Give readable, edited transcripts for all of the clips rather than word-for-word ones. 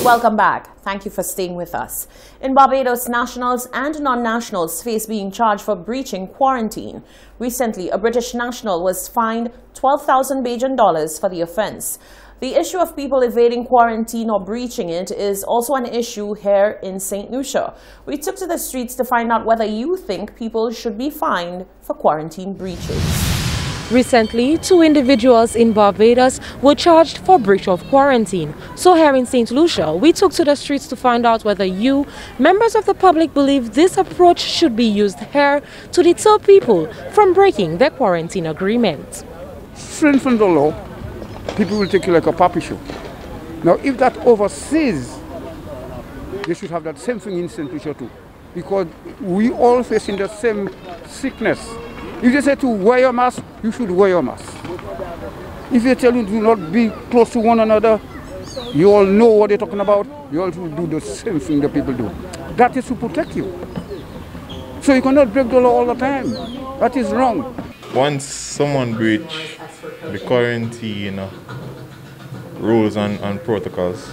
Welcome back. Thank you for staying with us. In Barbados, nationals and non-nationals face being charged for breaching quarantine. Recently, a British national was fined 12,000 Bajan dollars for the offense. The issue of people evading quarantine or breaching it is also an issue here in St. Lucia. We took to the streets to find out whether you think people should be fined for quarantine breaches. Recently, 2 individuals in Barbados were charged for breach of quarantine. So here in St. Lucia, we took to the streets to find out whether you, members of the public, believe this approach should be used here to deter people from breaking their quarantine agreement. Strengthen the law, people will take you like a puppy show. Now, if that overseas, they should have that same thing in St. Lucia too, because we all facing the same sickness. If they say to wear your mask, you should wear your mask. If they tell you to not be close to one another, you all know what they're talking about. You all should do the same thing that people do. That is to protect you. So you cannot break the law all the time. That is wrong. Once someone breach the quarantine rules and protocols,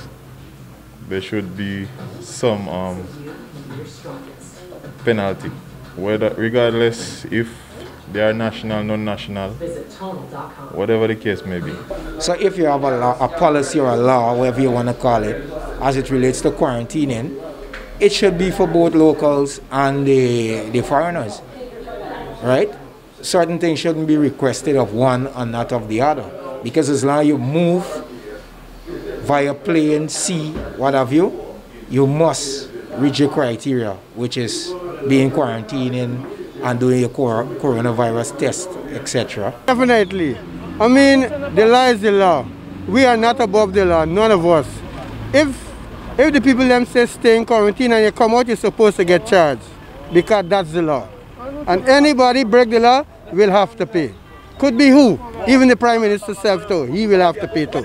there should be some penalty, regardless if they are national, non-national, whatever the case may be. So if you have a policy or a law, whatever you want to call it, as it relates to quarantining, it should be for both locals and the foreigners, right? Certain things shouldn't be requested of one and not of the other. Because as long as you move via plane, sea, what have you, you must reach your criteria, which is being quarantined and doing your coronavirus test, etc. Definitely. I mean, the law is the law. We are not above the law, none of us. If the people them say stay in quarantine and you come out, you're supposed to get charged, because that's the law. And anybody break the law will have to pay. Could be who? Even the Prime Minister self too, he will have to pay too.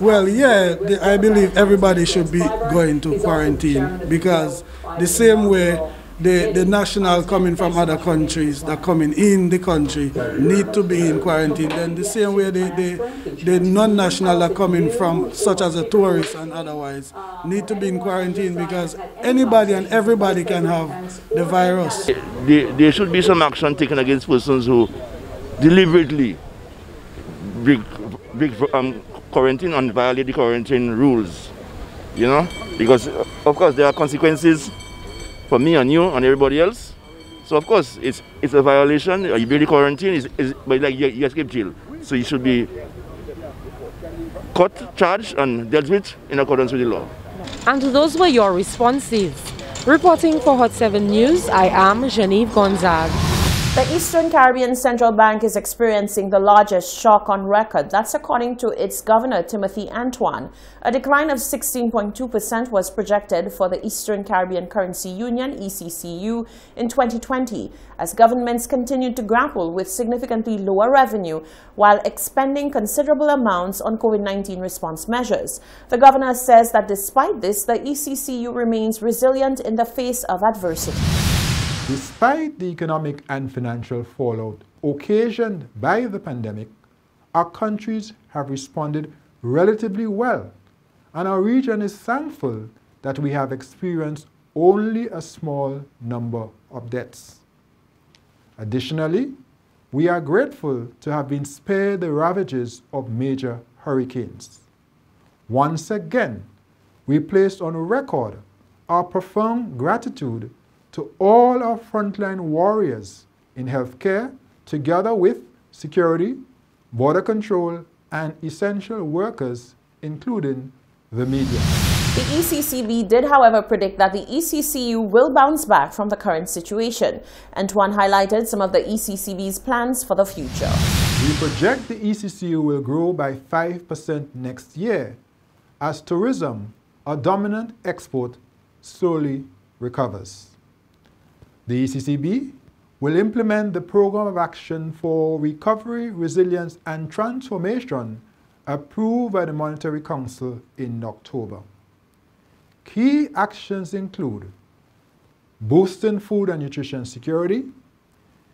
Well, yeah, I believe everybody should be going to quarantine, because the same way the national coming from other countries that coming in the country need to be in quarantine. Then the same way the non-national that coming from, such as a tourist and otherwise, need to be in quarantine, because anybody and everybody can have the virus. There should be some action taken against persons who deliberately break quarantine and violate the quarantine rules, you know, because of course there are consequences for me and you and everybody else. So of course it's a violation. You break the quarantine, but like you escape jail. So you should be caught, charged and dealt with in accordance with the law. And those were your responses. Reporting for Hot 7 News, I am Genevieve Gonzague. The Eastern Caribbean Central Bank is experiencing the largest shock on record. That's according to its governor, Timothy Antoine. A decline of 16.2% was projected for the Eastern Caribbean Currency Union, ECCU, in 2020, as governments continued to grapple with significantly lower revenue while expending considerable amounts on COVID-19 response measures. The governor says that despite this, the ECCU remains resilient in the face of adversity. Despite the economic and financial fallout occasioned by the pandemic, our countries have responded relatively well, and our region is thankful that we have experienced only a small number of deaths. Additionally, we are grateful to have been spared the ravages of major hurricanes. Once again, we placed on record our profound gratitude to all our frontline warriors in healthcare, together with security, border control, and essential workers, including the media. The ECCB did, however, predict that the ECCU will bounce back from the current situation. Antoine highlighted some of the ECCB's plans for the future. We project the ECCU will grow by 5% next year as tourism, a dominant export, slowly recovers. The ECCB will implement the Program of Action for Recovery, Resilience and Transformation approved by the Monetary Council in October. Key actions include boosting food and nutrition security,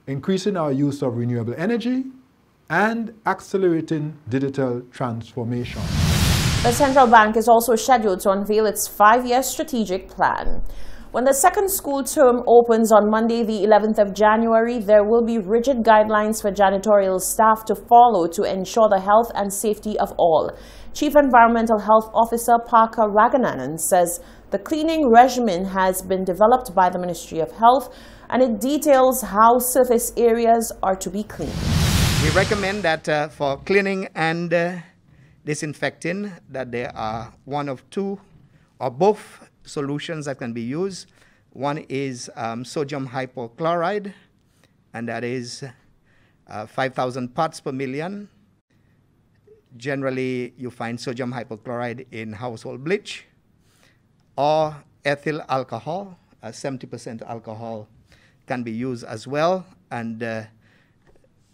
increasing our use of renewable energy, and accelerating digital transformation. The central bank is also scheduled to unveil its 5-year strategic plan. When the second school term opens on Monday, the 11th of January, there will be rigid guidelines for janitorial staff to follow to ensure the health and safety of all. Chief Environmental Health Officer Parker Ragananan says the cleaning regimen has been developed by the Ministry of Health, and it details how surface areas are to be cleaned. We recommend that for cleaning and disinfecting, that there are one of two or both solutions that can be used. One is sodium hypochlorite, and that is 5,000 parts per million. Generally, you find sodium hypochlorite in household bleach, or ethyl alcohol, 70% alcohol can be used as well. And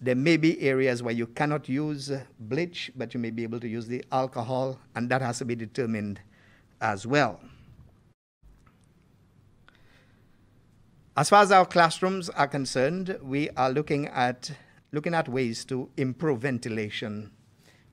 there may be areas where you cannot use bleach, but you may be able to use the alcohol, and that has to be determined as well. As far as our classrooms are concerned, we are looking at ways to improve ventilation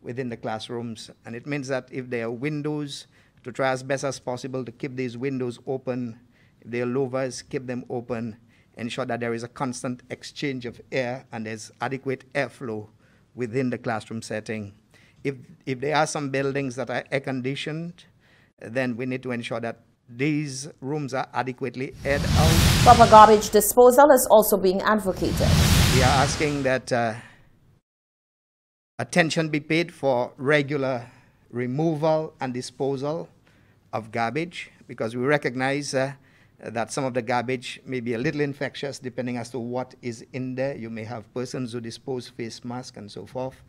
within the classrooms, and it means that if there are windows, to try as best as possible to keep these windows open. If there are louvers, keep them open. Ensure that there is a constant exchange of air and there's adequate airflow within the classroom setting. If there are some buildings that are air conditioned, then we need to ensure that these rooms are adequately aired out. Proper garbage disposal is also being advocated. We are asking that attention be paid for regular removal and disposal of garbage, because we recognize that some of the garbage may be a little infectious depending as to what is in there. You may have persons who dispose face masks and so forth.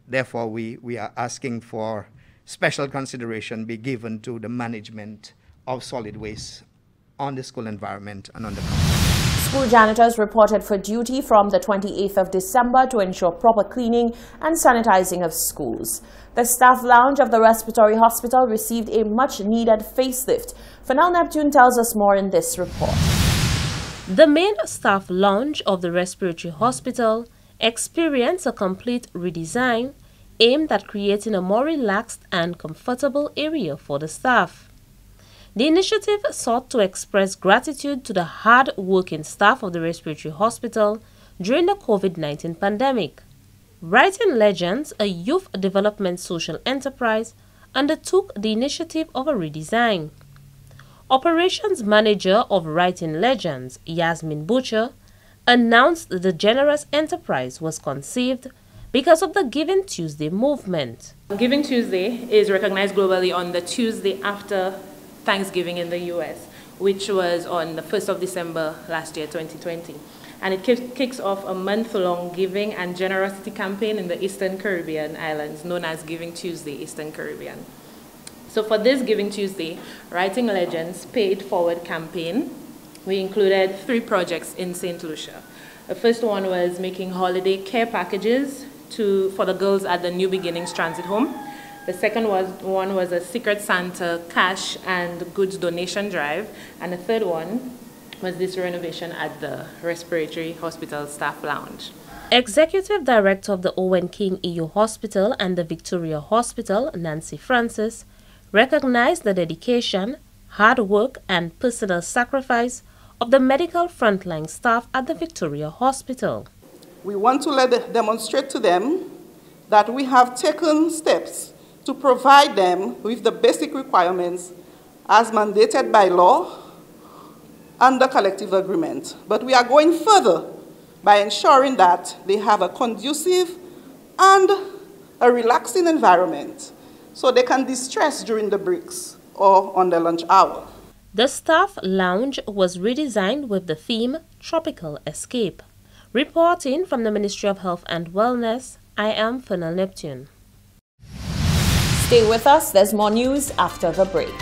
Therefore, we are asking for special consideration be given to the management of solid waste on the school environment and on the campus. School janitors reported for duty from the 28th of December to ensure proper cleaning and sanitizing of schools. The staff lounge of the respiratory hospital received a much-needed facelift. Fennell Neptune tells us more in this report. The main staff lounge of the respiratory hospital experienced a complete redesign aimed at creating a more relaxed and comfortable area for the staff. The initiative sought to express gratitude to the hard-working staff of the respiratory hospital during the COVID-19 pandemic. Writing Legends, a youth development social enterprise, undertook the initiative of a redesign. Operations manager of Writing Legends, Yasmin Butcher, announced the generous enterprise was conceived because of the Giving Tuesday movement. Giving Tuesday is recognized globally on the Tuesday after Thanksgiving in the US, which was on the 1st of December last year, 2020. And it kicks off a month-long giving and generosity campaign in the Eastern Caribbean islands, known as Giving Tuesday Eastern Caribbean. So for this Giving Tuesday, Writing Legends paid forward campaign, we included 3 projects in St. Lucia. The first one was making holiday care packages for the girls at the New Beginnings Transit Home. The second one was a Secret Santa cash and goods donation drive. And the third one was this renovation at the Respiratory Hospital Staff Lounge. Executive Director of the Owen King EU Hospital and the Victoria Hospital, Nancy Francis, recognized the dedication, hard work, and personal sacrifice of the medical frontline staff at the Victoria Hospital. We want to demonstrate to them that we have taken steps to provide them with the basic requirements as mandated by law and the collective agreement. But we are going further by ensuring that they have a conducive and a relaxing environment so they can distress during the breaks or on their lunch hour. The staff lounge was redesigned with the theme Tropical Escape. Reporting from the Ministry of Health and Wellness, I am Fennell Neptune. Stay with us, there's more news after the break.